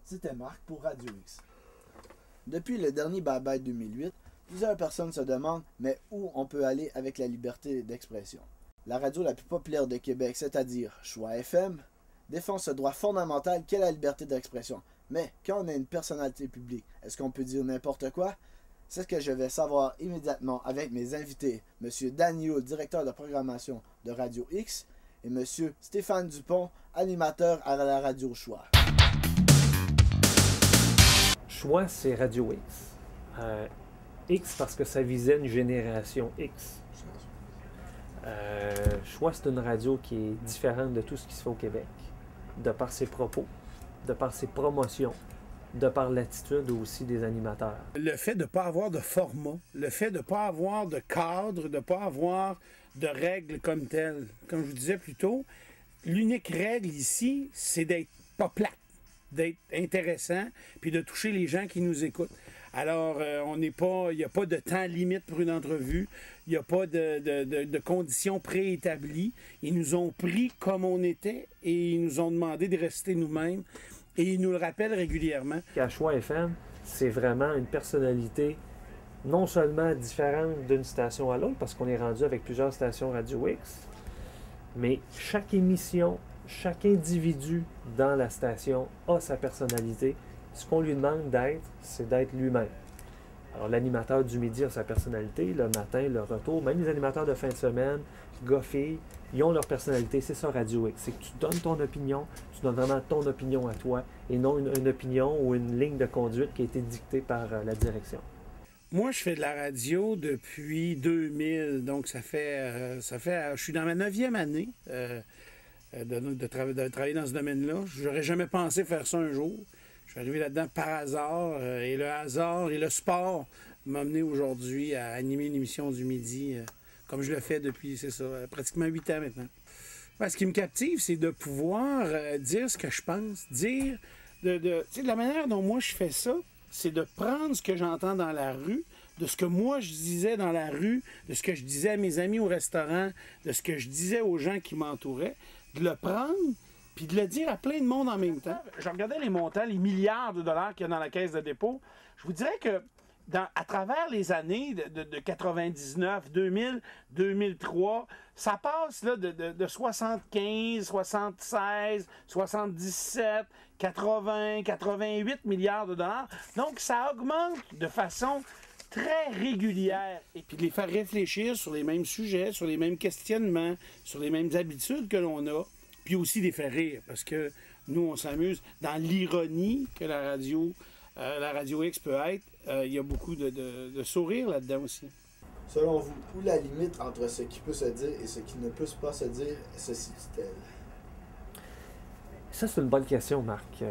C'était Marc pour Radio X. Depuis le dernier Bye Bye 2008, plusieurs personnes se demandent mais où on peut aller avec la liberté d'expression. La radio la plus populaire de Québec, c'est-à-dire Choix FM, défend ce droit fondamental qu'est la liberté d'expression. Mais quand on est une personnalité publique, est-ce qu'on peut dire n'importe quoi? C'est ce que je vais savoir immédiatement avec mes invités, M. Daniel, directeur de programmation de Radio X, et M. Stéphane Dupont, animateur à la radio Choix. Choix, c'est Radio X. X parce que ça visait une génération X. Choix, c'est une radio qui est différente de tout ce qui se fait au Québec, de par ses propos, de par ses promotions, de par l'attitude aussi des animateurs. Le fait de ne pas avoir de format, le fait de ne pas avoir de cadre, de ne pas avoir de règles comme telles. Comme je vous disais plus tôt, l'unique règle ici, c'est d'être pas plate, d'être intéressant, puis de toucher les gens qui nous écoutent. Alors, il n'y a pas de temps limite pour une entrevue, il n'y a pas de conditions préétablies. Ils nous ont pris comme on était et ils nous ont demandé de rester nous-mêmes. Et ils nous le rappellent régulièrement. À Choix FM, c'est vraiment une personnalité non seulement différente d'une station à l'autre, parce qu'on est rendu avec plusieurs stations Radio X, mais chaque émission, chaque individu dans la station a sa personnalité. Ce qu'on lui demande d'être, c'est d'être lui-même. Alors l'animateur du midi a sa personnalité, le matin, le retour, même les animateurs de fin de semaine, gars-filles, ils ont leur personnalité, c'est ça Radio X. C'est que tu donnes ton opinion, tu donnes vraiment ton opinion à toi, et non une opinion ou une ligne de conduite qui a été dictée par la direction. Moi, je fais de la radio depuis 2000, donc ça fait je suis dans ma 9e année de travailler dans ce domaine-là. J'aurais jamais pensé faire ça un jour. Je suis arrivé là-dedans par hasard, et le hasard et le sport m'ont amené aujourd'hui à animer une émission du midi, comme je le fais depuis, c'est ça, pratiquement 8 ans maintenant. Ce qui me captive, c'est de pouvoir dire ce que je pense, dire, de la manière dont moi je fais ça, c'est de prendre ce que j'entends dans la rue, de ce que moi je disais dans la rue, de ce que je disais à mes amis au restaurant, de ce que je disais aux gens qui m'entouraient, de le prendre, puis de le dire à plein de monde en même temps. Je regardais les montants, les milliards de dollars qu'il y a dans la caisse de dépôt. Je vous dirais que à travers les années de 99, 2000, 2003, ça passe là, de 75, 76, 77, 80, 88 milliards de dollars. Donc, ça augmente de façon très régulière. Et puis de les faire réfléchir sur les mêmes sujets, sur les mêmes questionnements, sur les mêmes habitudes que l'on a, puis aussi les faire rire, parce que nous, on s'amuse dans l'ironie que la radio X peut être. Il y a beaucoup de sourires là-dedans aussi. Selon vous, où la limite entre ce qui peut se dire et ce qui ne peut pas se dire se situe-t-elle? Ça, c'est une bonne question, Marc.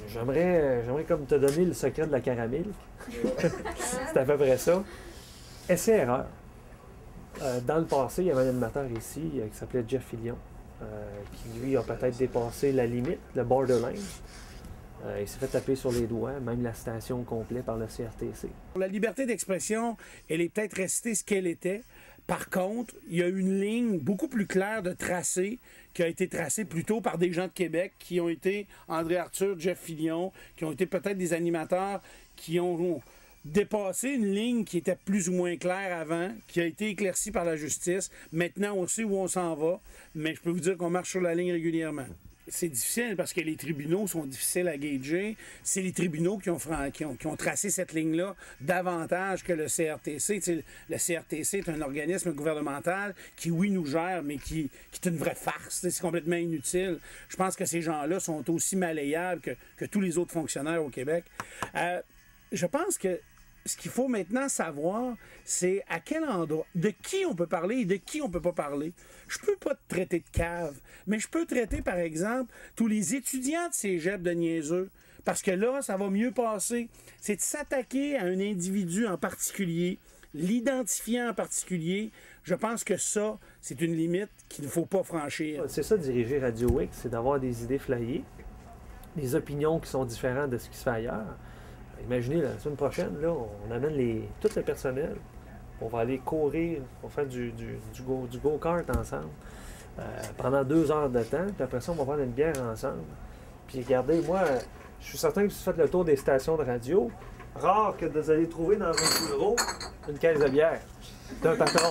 J'aimerais comme te donner le secret de la caramel. C'est à peu près ça. Essai-erreur. Dans le passé, il y avait un animateur ici qui s'appelait Jeff Fillion, qui, lui, a peut-être dépassé la limite, le borderline. Il s'est fait taper sur les doigts, même la station complète par le CRTC. La liberté d'expression, elle est peut-être restée ce qu'elle était. Par contre, il y a une ligne beaucoup plus claire de tracé qui a été tracée plutôt par des gens de Québec qui ont été André Arthur, Jeff Fillion, qui ont été peut-être des animateurs qui ont dépassé une ligne qui était plus ou moins claire avant, qui a été éclaircie par la justice. Maintenant, on sait où on s'en va, mais je peux vous dire qu'on marche sur la ligne régulièrement. C'est difficile parce que les tribunaux sont difficiles à gager. C'est les tribunaux qui ont tracé cette ligne-là davantage que le CRTC. T'sais, le CRTC est un organisme gouvernemental qui, oui, nous gère, mais qui est une vraie farce. C'est complètement inutile. Je pense que ces gens-là sont aussi malléables que tous les autres fonctionnaires au Québec. Je pense que ce qu'il faut maintenant savoir, c'est à quel endroit, de qui on peut parler et de qui on peut pas parler. Je peux pas te traiter de cave, mais je peux traiter, par exemple, tous les étudiants de cégep de niaiseux, parce que là, ça va mieux passer. C'est de s'attaquer à un individu en particulier, l'identifier en particulier. Je pense que ça, c'est une limite qu'il ne faut pas franchir. C'est ça, diriger Radio X, c'est d'avoir des idées flyées, des opinions qui sont différentes de ce qui se fait ailleurs. Imaginez, la semaine prochaine, là, on amène tout le personnel. On va aller courir, on va faire du go-kart ensemble pendant 2 heures de temps. Puis après ça, on va prendre une bière ensemble. Puis regardez, moi, Je suis certain que si vous faites le tour des stations de radio, rare que vous allez trouver dans un bureau une caisse de bière d'un patron.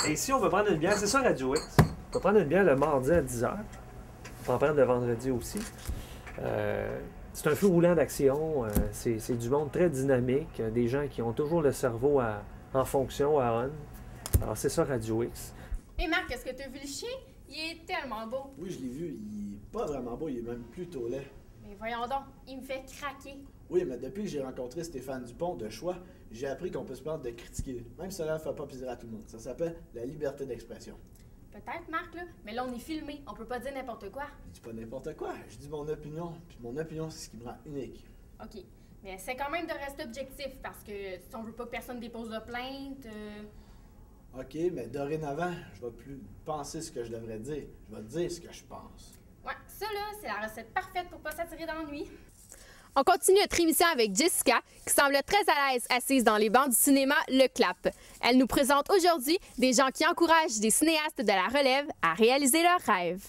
Et ici, on va prendre une bière, c'est ça Radio X. On va prendre une bière le mardi à 10h. On peut en prendre le vendredi aussi. C'est un feu roulant d'action. C'est du monde très dynamique. Des gens qui ont toujours le cerveau en fonction, à on. Alors, c'est ça Radio X. Et Marc, est-ce que tu as vu le chien? Il est tellement beau. Oui, je l'ai vu. Il est pas vraiment beau, il est même plutôt laid. Mais voyons donc, il me fait craquer. Oui, mais depuis que j'ai rencontré Stéphane Dupont de Choix, j'ai appris qu'on peut se permettre de critiquer. Même si cela ne fait pas plaisir à tout le monde. Ça s'appelle la liberté d'expression. Peut-être, Marc, là, mais là, on est filmé. On peut pas dire n'importe quoi. Je dis pas n'importe quoi, je dis mon opinion. Puis mon opinion, c'est ce qui me rend unique. OK. Mais c'est quand même de rester objectif, parce que si on veut pas que personne dépose de plainte... OK, mais dorénavant, je vais plus penser ce que je devrais dire. Je vais dire ce que je pense. Ouais, ça, là, c'est la recette parfaite pour pas s'attirer d'ennui. On continue notre émission avec Jessica, qui semble très à l'aise assise dans les bancs du cinéma Le Clap. Elle nous présente aujourd'hui des gens qui encouragent des cinéastes de la relève à réaliser leurs rêves.